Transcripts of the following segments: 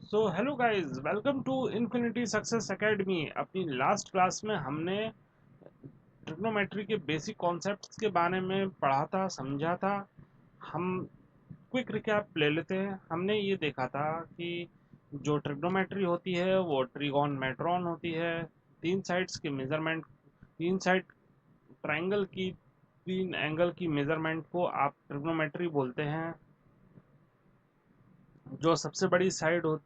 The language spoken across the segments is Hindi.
Hello guys, welcome to infinity success academy. अपनी लास्ट क्लास में हमने ट्रिग्नोमेट्री के बेसिक कॉन्सेप्ट्स के बारे में पढ़ा था, समझा था। हम क्विक रिकैप ले लेते हैं। हमने ये देखा था कि जो ट्रिग्नोमेट्री होती है वो ट्रिगोनमेट्रॉन होती है। तीन साइड्स की मेजरमेंट, तीन साइड ट्रायंगल की, तीन एंगल की मेजरमेंट को आप ट्रिग्नोमेट्री बोलते हैं। जो सबसे बड़ी साइड हो,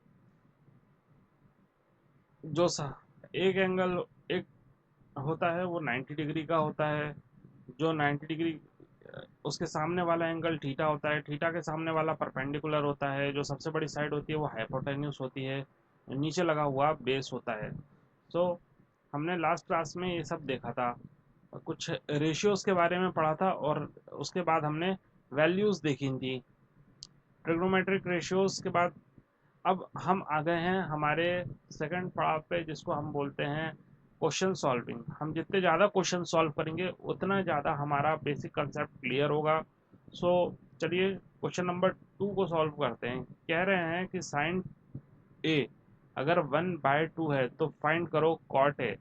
जो स, एक एंगल एक होता है वो 90 डिग्री का होता है। जो 90 डिग्री उसके सामने वाला एंगल थीटा होता है। थीटा के सामने वाला परपेंडिकुलर होता है। जो सबसे बड़ी साइड होती है वो हाइपोटेन्यूस होती है। नीचे लगा हुआ बेस होता है। सो हमने लास्ट क्लास में ये सब देखा था। कुछ रेशियोज के बारे में पढ़ा था और उसके बाद हमने वैल्यूज देखी थी ट्रिग्नोमेट्रिक रेशियोज के बाद। अब हम आ गए हैं हमारे सेकंड पड़ाव पे, जिसको हम बोलते हैं क्वेश्चन सॉल्विंग। हम जितने ज़्यादा क्वेश्चन सॉल्व करेंगे उतना ज़्यादा हमारा बेसिक कंसेप्ट क्लियर होगा। सो चलिए क्वेश्चन नंबर 2 को सॉल्व करते हैं। कह रहे हैं कि साइन ए अगर 1/2 है तो फाइंड करो कॉट ए।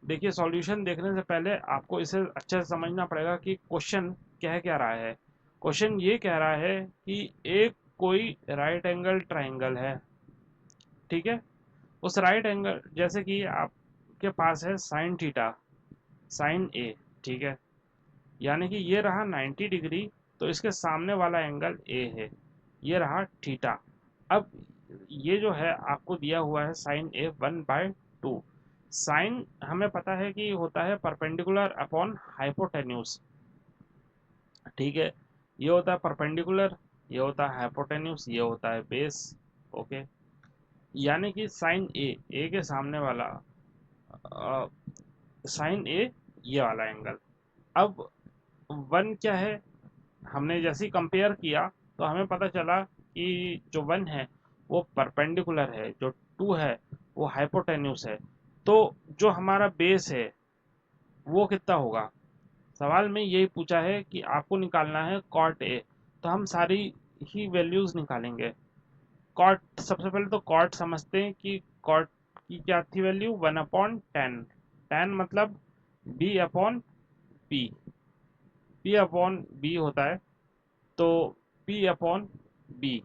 देखिए, सॉल्यूशन देखने से पहले आपको इसे अच्छे से समझना पड़ेगा कि क्वेश्चन कह क्या रहा है। क्वेश्चन ये कह रहा है कि एक कोई राइट एंगल ट्राइंगल है, ठीक है। उस राइट एंगल, जैसे कि आपके पास है साइन थीटा, साइन ए, ठीक है। यानी कि ये रहा 90 डिग्री, तो इसके सामने वाला एंगल ए है, ये रहा थीटा। अब ये जो है आपको दिया हुआ है साइन ए 1/2। साइन हमें पता है कि होता है परपेंडिकुलर अपॉन हाइपोटेन्यूज, ठीक है। ये होता है परपेंडिकुलर, ये होता है हाइपोटेन्यूज, ये होता है बेस। ओके, यानी कि साइन ए के सामने वाला साइन ए, ये वाला एंगल। अब वन क्या है, हमने जैसे ही कंपेयर किया तो हमें पता चला कि जो वन है वो परपेंडिकुलर है, जो टू है वो हाइपोटेन्यूस है। तो जो हमारा बेस है वो कितना होगा। सवाल में यही पूछा है कि आपको निकालना है कॉट ए। तो हम सारी ही वैल्यूज निकालेंगे। कॉट, सबसे पहले तो कॉट समझते हैं कि कॉट की क्या थी वैल्यू, 1/10। टेन मतलब B upon P, P upon B होता है। तो पी अपॉन बी,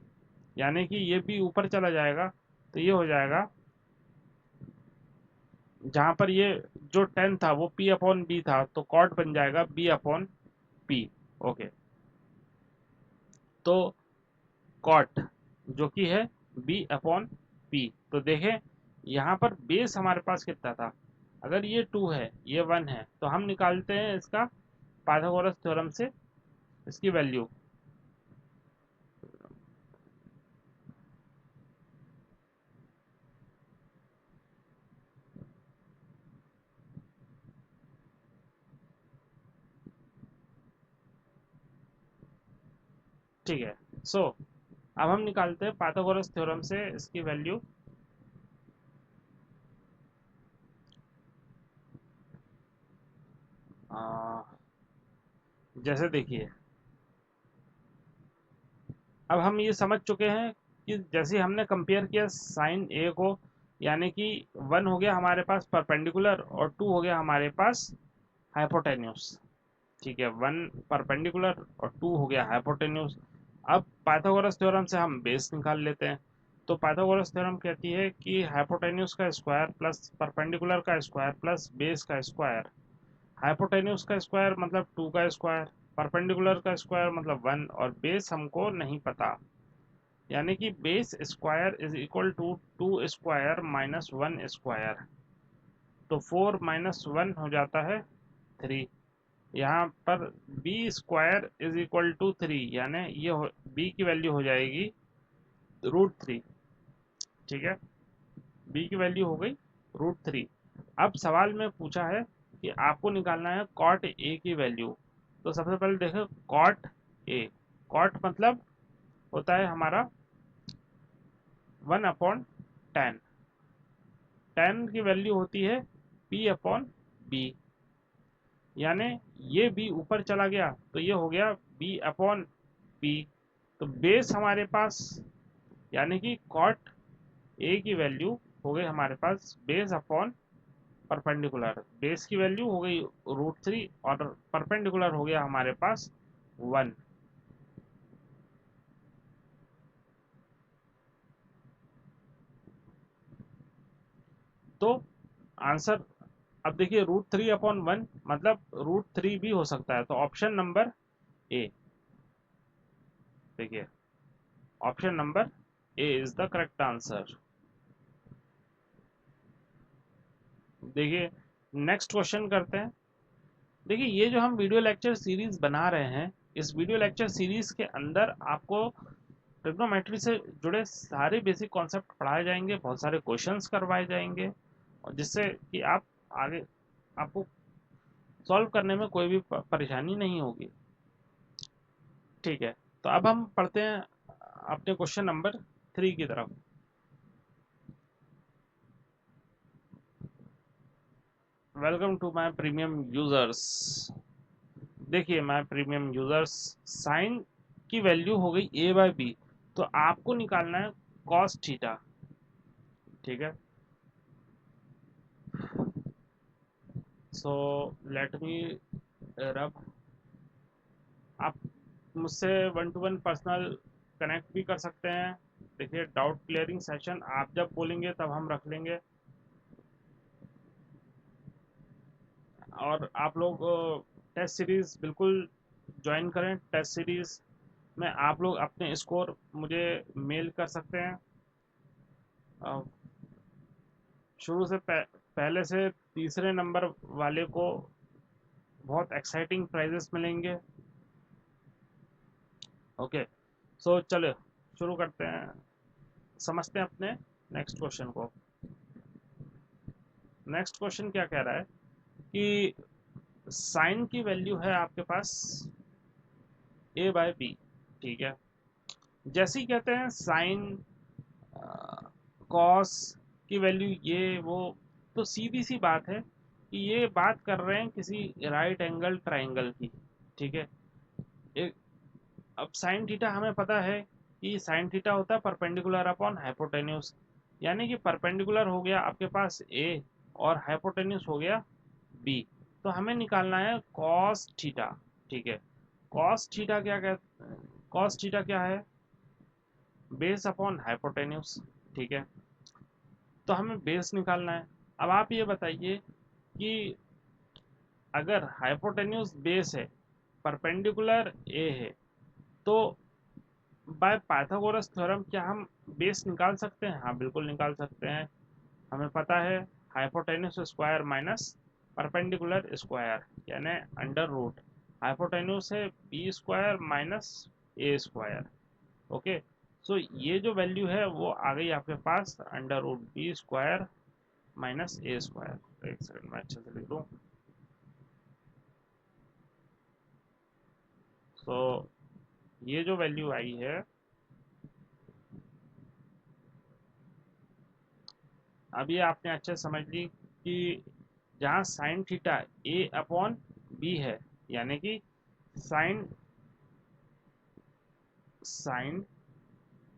यानी कि ये बी ऊपर चला जाएगा तो ये हो जाएगा, जहाँ पर ये जो 10 था वो पी अपॉन बी था, तो कॉट बन जाएगा बी अपॉन पी। ओके, तो कॉट जो कि है बी अपॉन पी। तो देखें यहाँ पर बेस हमारे पास कितना था। अगर ये 2 है, ये 1 है, तो हम निकालते हैं इसका पाइथागोरस थ्योरम से इसकी वैल्यू। ठीक है। सो अब हम निकालते हैं पाइथागोरस थ्योरम से इसकी वैल्यू। जैसे देखिए, अब हम ये समझ चुके हैं कि जैसे हमने कंपेयर किया साइन ए को, यानी कि 1 हो गया हमारे पास परपेंडिकुलर और 2 हो गया हमारे पास हाइपोटेन्यूस। ठीक है, 1 परपेंडिकुलर और 2 हो गया हाइपोटेन्यूस। अब पाइथागोरस थ्योरम से हम बेस निकाल लेते हैं। तो पाइथागोरस थ्योरम कहती है कि हाइपोटेन्यूस का स्क्वायर प्लस परपेंडिकुलर का स्क्वायर प्लस बेस का स्क्वायर। हाइपोटेन्यूस का स्क्वायर मतलब 2 का स्क्वायर, परपेंडिकुलर का स्क्वायर मतलब 1, और बेस हमको नहीं पता। यानी कि base square is equal to 2 square minus 1 square. तो 4 माइनस 1 हो जाता है 3। यहाँ पर B square is equal to 3, यानी ये बी की वैल्यू हो जाएगी √3। ठीक है, बी की वैल्यू हो गई √3। अब सवाल में पूछा है कि आपको निकालना है कॉट ए की वैल्यू। तो सबसे पहले देखो कॉट ए। कॉट मतलब होता है हमारा 1/10। 10 की वैल्यू होती है पी अपॉन बी, यानी ये बी ऊपर चला गया तो ये हो गया बी अपॉन पी। तो बेस हमारे पास, यानी कि कॉट ए की वैल्यू हो गई हमारे पास बेस अपॉन परपेंडिकुलर, बेस की वैल्यू हो गई √3 और परपेंडिकुलर हो गया हमारे पास 1। तो आंसर अब देखिए √3/1 मतलब √3 भी हो सकता है, तो ऑप्शन नंबर ए, देखिए option number A is the correct answer. देखिए नेक्स्ट क्वेश्चन करते हैं। देखिए ये जो हम वीडियो लेक्चर सीरीज बना रहे हैं, इस वीडियो लेक्चर सीरीज के अंदर आपको ट्रिग्नोमेट्री से जुड़े सारे बेसिक कॉन्सेप्ट पढ़ाए जाएंगे, बहुत सारे क्वेश्चंस करवाए जाएंगे, और जिससे कि आप आगे आपको सॉल्व करने में कोई भी परेशानी नहीं होगी। ठीक है, तो अब हम पढ़ते हैं अपने क्वेश्चन नंबर 3 की तरफ। Welcome to my premium users. देखिए माय प्रीमियम यूजर्स, साइन की वैल्यू हो गई a/b, तो आपको निकालना है कॉस थीटा। ठीक है, सो लेट मी रब, आप मुझसे 1 to 1 पर्सनल कनेक्ट भी कर सकते हैं। देखिए डाउट क्लियरिंग सेशन आप जब बोलेंगे तब हम रख लेंगे, और आप लोग टेस्ट सीरीज बिल्कुल ज्वाइन करें। टेस्ट सीरीज में आप लोग अपने स्कोर मुझे मेल कर सकते हैं। अ, शुरू से पहले से तीसरे नंबर वाले को बहुत एक्साइटिंग प्राइजेस मिलेंगे। ओके, सो चलो शुरू करते हैं, समझते हैं अपने नेक्स्ट क्वेश्चन को। नेक्स्ट क्वेश्चन क्या कह रहा है कि साइन की वैल्यू है आपके पास a/b। ठीक है, जैसे ही कहते हैं साइन कॉस की वैल्यू ये वो, तो सीधी सी बात है कि ये बात कर रहे हैं किसी राइट एंगल ट्राइंगल की। ठीक है, एक अब साइन थीटा हमें पता है कि साइन थीटा होता है परपेंडिकुलर अपॉन हाइपोटेन्यूज, यानी कि परपेंडिकुलर हो गया आपके पास ए और हाइपोटेन्यूज हो गया बी। तो हमें निकालना है कॉस थीटा। ठीक है, कॉस थीटा कॉस थीटा क्या है, बेस अपॉन हाइपोटेन्यूज। ठीक है, तो हमें बेस निकालना है। अब आप ये बताइए कि अगर हाइपोटेन्यूज बेस है, परपेंडिकुलर ए है, तो बाय पाइथागोरस थ्योरम क्या हम बेस निकाल सकते हैं? हाँ बिल्कुल निकाल सकते हैं। हमें पता है hypotenuse square minus perpendicular square यानी अंडर रूट, हाइपोटेन्यूज है B square minus A square. Okay, so ये जो वैल्यू है वो आ गई आपके पास under root B square minus A square. एक सेकंड में अच्छे से लिख दूँ। सो ये जो वैल्यू आई है, अब ये आपने अच्छे से समझ ली कि जहाँ साइन थीटा ए अपॉन बी है, यानी कि साइन साइन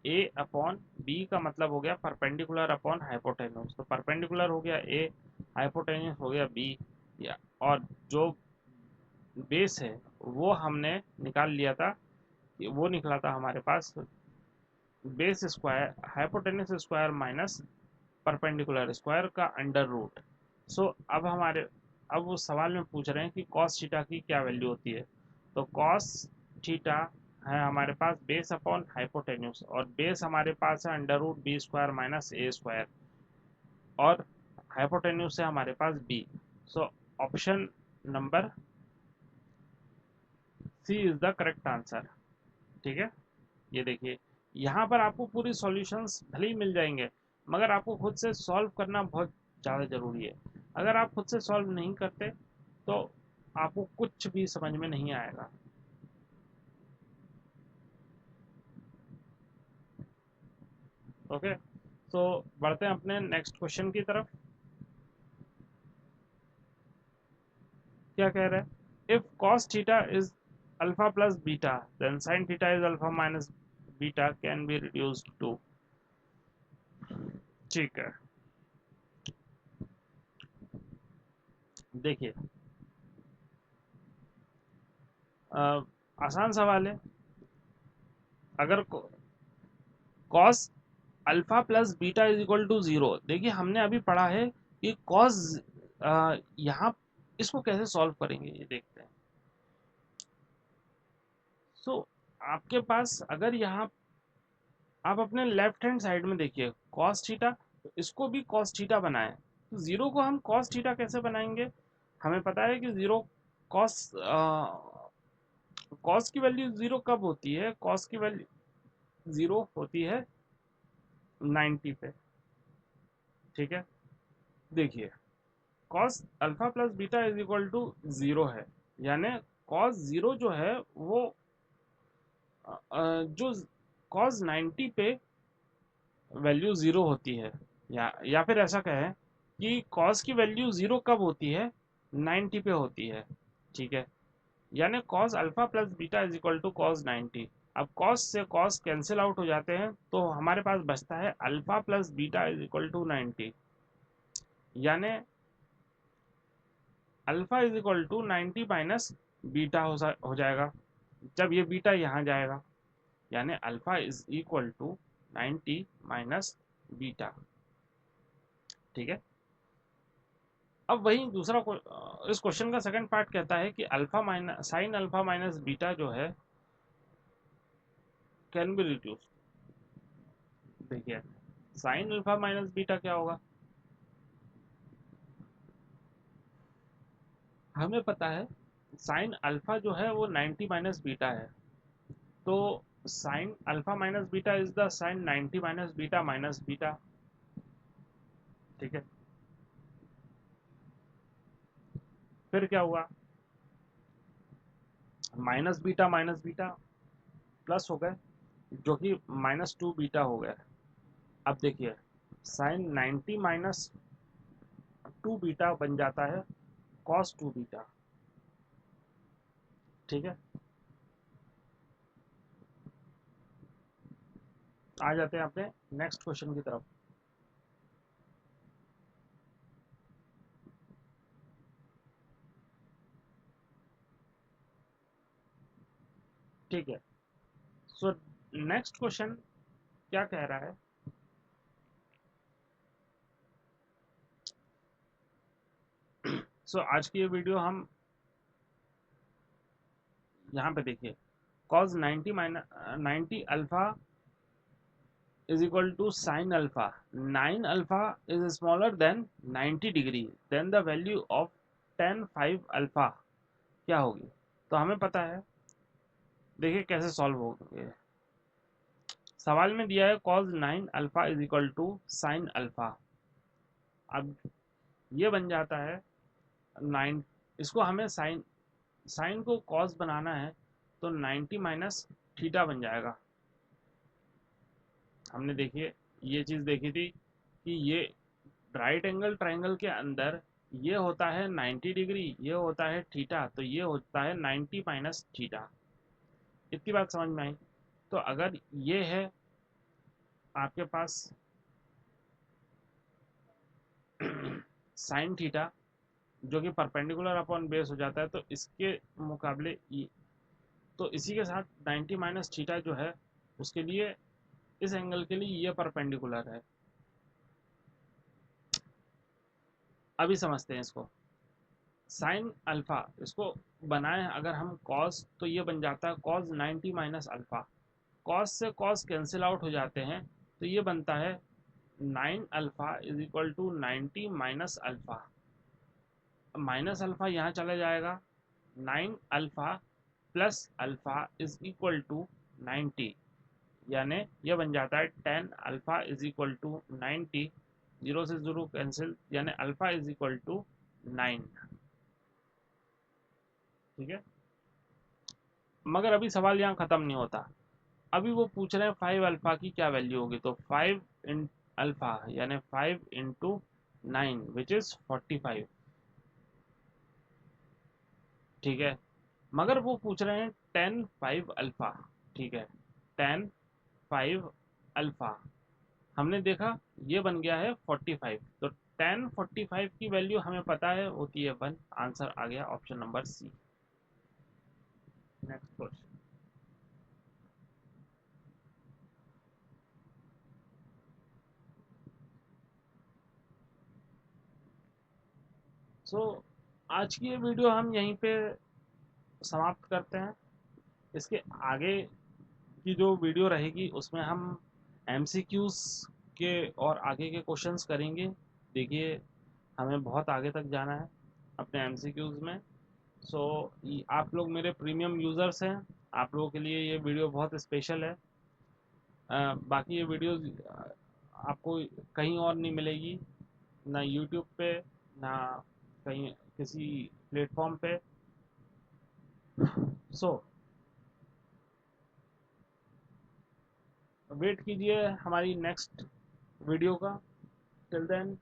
ए अपॉन बी का मतलब हो गया परपेंडिकुलर अपॉन हाइपोटेन्यूज, तो परपेंडिकुलर हो गया ए, हाइपोटेन्यूज हो गया बी, या और जो बेस है वो हमने निकाल लिया था, वो निकला था हमारे पास base square hypotenuse square minus perpendicular square का अंडर रूट। सो अब वो सवाल में पूछ रहे हैं कि कॉस थीटा की क्या वैल्यू होती है। तो कॉस थीटा है हमारे पास बेस अपॉन हाइपोटेन्यूज, और बेस हमारे पास है under root B square minus A square, और हाइपोटेन्यूज है हमारे पास B. So option number C is the correct answer. ठीक है, ये देखिए यहाँ पर आपको पूरी सॉल्यूशंस भले ही मिल जाएंगे, मगर आपको खुद से सॉल्व करना बहुत ज़्यादा ज़रूरी है। अगर आप खुद से सॉल्व नहीं करते तो आपको कुछ भी समझ में नहीं आएगा। ओके, तो बढ़ते हैं अपने नेक्स्ट क्वेश्चन की तरफ। क्या कह रहे हैं, if cos theta is alpha plus beta then sin theta is alpha minus beta can be reduced to. ठीक है, देखिए आसान सवाल है। अगर cos alpha plus beta is equal to zero, देखिए हमने अभी पढ़ा है कि कॉस, यहाँ इसको कैसे सॉल्व करेंगे ये देखते हैं। सो आपके पास अगर यहाँ आप अपने लेफ्ट हैंड साइड में देखिए कॉस थीटा, तो इसको भी कॉस थीटा बनाए, तो जीरो को हम कॉस थीटा कैसे बनाएंगे? हमें पता है कि जीरो कॉस कॉस की वैल्यू जीरो कब होती है? कॉस की वैल्यू जीरो होती है 90 पे। ठीक है, देखिए cos alpha plus beta is equal to zero है, यानी कॉस जीरो जो है वो जो कॉस 90 पे वैल्यू जीरो होती है, या फिर ऐसा कहें कि कॉस की वैल्यू जीरो कब होती है? 90 पे होती है। ठीक है, यानी cos alpha plus beta is equal to cos 90। अब कॉस से कॉस कैंसिल आउट हो जाते हैं, तो हमारे पास बचता है alpha plus beta is equal to 90, यानी alpha is equal to 90 minus beta हो जाएगा, जब ये बीटा यहाँ जाएगा, यानी alpha is equal to 90 minus beta. ठीक है, अब वही दूसरा इस क्वेश्चन का सेकंड पार्ट कहता है कि alpha minus sign alpha minus beta जो है कैन बी रिड्यूस। देखिए साइन अल्फा माइनस बीटा क्या होगा? हमें पता है साइन अल्फा जो है वो 90 माइनस बीटा है, तो sine alpha minus beta is the sine 90 minus beta minus beta. ठीक है, फिर क्या हुआ? माइनस बीटा प्लस हो गए, जो कि माइनस टू बीटा हो गया। अब देखिए साइन 90 माइनस टू बीटा बन जाता है कॉस टू बीटा। ठीक है, आ जाते हैं अपने नेक्स्ट क्वेश्चन की तरफ। ठीक है, सो नेक्स्ट क्वेश्चन क्या कह रहा है? आज की ये वीडियो हम यहाँ पे देखिए cos 90 minus 90 alpha is equal to sin alpha, 9 alpha is smaller than 90 degree, then the value of tan 5 alpha क्या होगी? तो हमें पता है, देखिए कैसे सॉल्व होगी। सवाल में दिया है cos 9 alpha is equal to sine alpha. अब ये बन जाता है 9, इसको हमें साइन साइन को cos बनाना है, तो 90 माइनस थीटा बन जाएगा। हमने देखिए ये चीज़ देखी थी कि ये राइट एंगल ट्रायंगल के अंदर ये होता है 90 डिग्री, ये होता है थीटा, तो ये होता है 90 माइनस थीटा। इतनी बात समझ में आई? तो अगर ये है आपके पास साइन थीटा जो कि परपेंडिकुलर अपॉन बेस हो जाता है, तो इसके मुकाबले तो इसी के साथ 90 माइनस थीटा जो है उसके लिए, इस एंगल के लिए ये परपेंडिकुलर है। अभी समझते हैं इसको। साइन अल्फा इसको बनाए अगर हम कॉस, तो ये बन जाता है कॉस 90 माइनस अल्फा। कॉस से कॉस कैंसिल आउट हो जाते हैं, तो ये बनता है 9 alpha is equal to 90 minus alpha. Minus alpha यहाँ चला जाएगा, 9 alpha plus alpha is equal to 90, यानी ये बन जाता है 10 alpha is equal to 90। Zero से जीरो कैंसिल, यानी अल्फा इज इक्वल टू 9। ठीक है, मगर अभी सवाल यहाँ ख़त्म नहीं होता। अभी वो पूछ रहे हैं 5 अल्फ़ा की क्या वैल्यू होगी, तो 5 इन अल्फ़ा यानी 5 इंटू 9 विच इज़ 45। ठीक है, मगर वो पूछ रहे हैं 10 5 अल्फ़ा। ठीक है, 10 5 अल्फ़ा, हमने देखा ये बन गया है 45, तो tan 45 की वैल्यू हमें पता है होती है 1। आंसर आ गया option number C. Next question. So आज की ये वीडियो हम यहीं पे समाप्त करते हैं। इसके आगे की जो वीडियो रहेगी उसमें हम एमसीक्यूज के और आगे के क्वेश्चंस करेंगे। देखिए हमें बहुत आगे तक जाना है अपने एमसीक्यूज में। सो आप लोग मेरे प्रीमियम यूज़र्स हैं, आप लोगों के लिए ये वीडियो बहुत स्पेशल है। बाकी ये वीडियो आपको कहीं और नहीं मिलेगी, ना यूट्यूब पे, ना कहीं किसी प्लेटफॉर्म पे। सो वेट कीजिए हमारी नेक्स्ट वीडियो का। Till then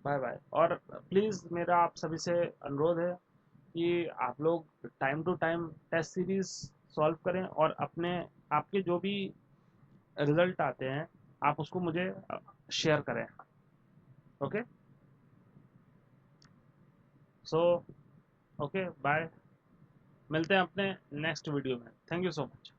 bye bye. और प्लीज़ मेरा आप सभी से अनुरोध है कि आप लोग time to time test series solve करें और अपने आपके जो भी रिजल्ट आते हैं आप उसको मुझे शेयर करें। Okay, so okay bye. मिलते हैं अपने नेक्स्ट वीडियो में। Thank you so much.